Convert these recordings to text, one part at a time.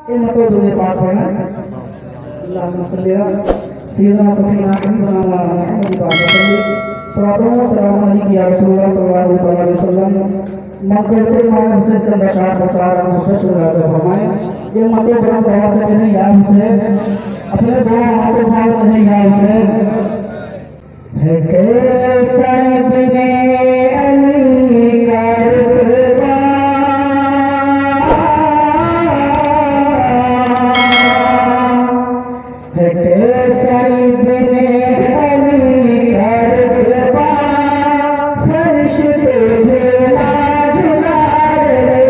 इन तो जो ये पाठ है अल्लाह सल्लल्लाहु सीधना सफीना बना मुहम्मद सल्लल्लाहु अलैहि या रसूलुल्लाह सल्लल्लाहु अलैहि वसल्लम मक्के में हुसैन चंद शाह प्रचार मुहम्मद से फरमाए ये मतो ब्रह्म दवा से नहीं या हुसैन अपने दो हाथों भाव नहीं या हुसैन है कैसा इब्ने अली करबला है कैसा इब्ने अली करबला फरिश्ते झूला झूला रे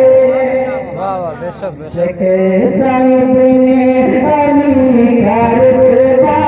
वाह वाह बेशक बेशक है कैसा इब्ने अली करबला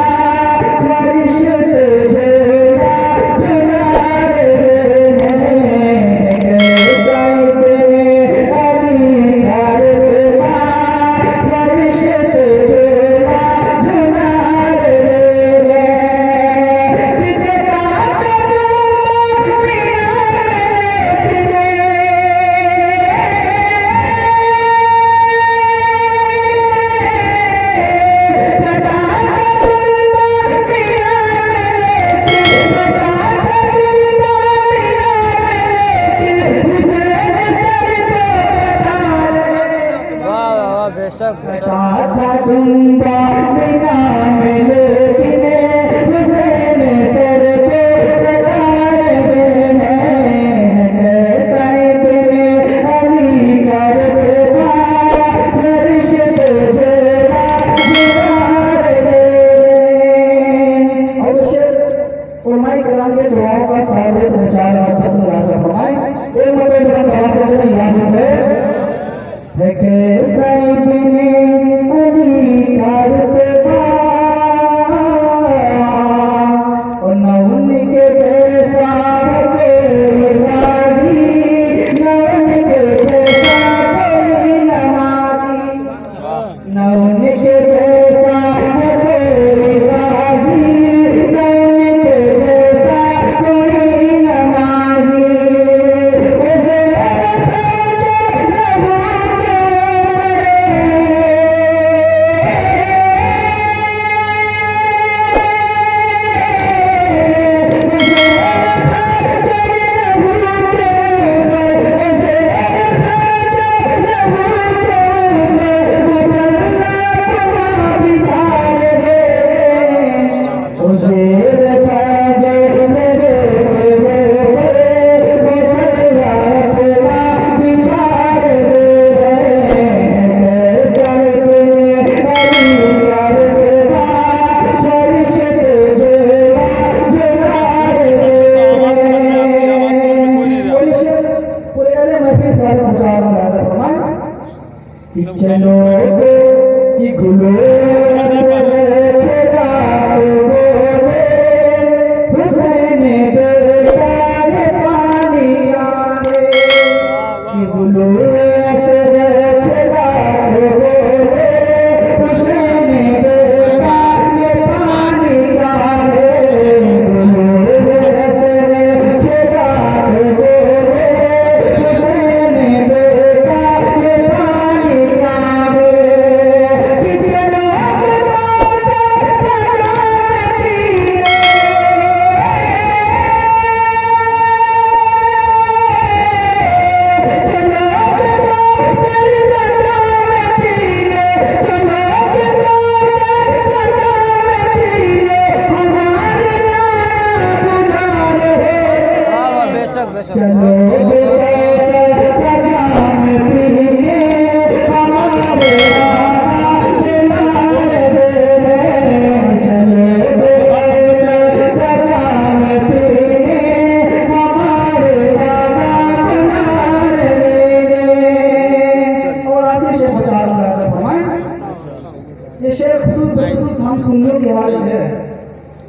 हम सुन्नियों की आवाज है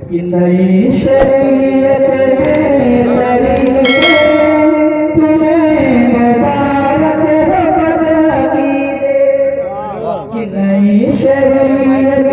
कि नई शरीयत में तुम्हें मुबारक हो बदअकीदे कि नई शरीयत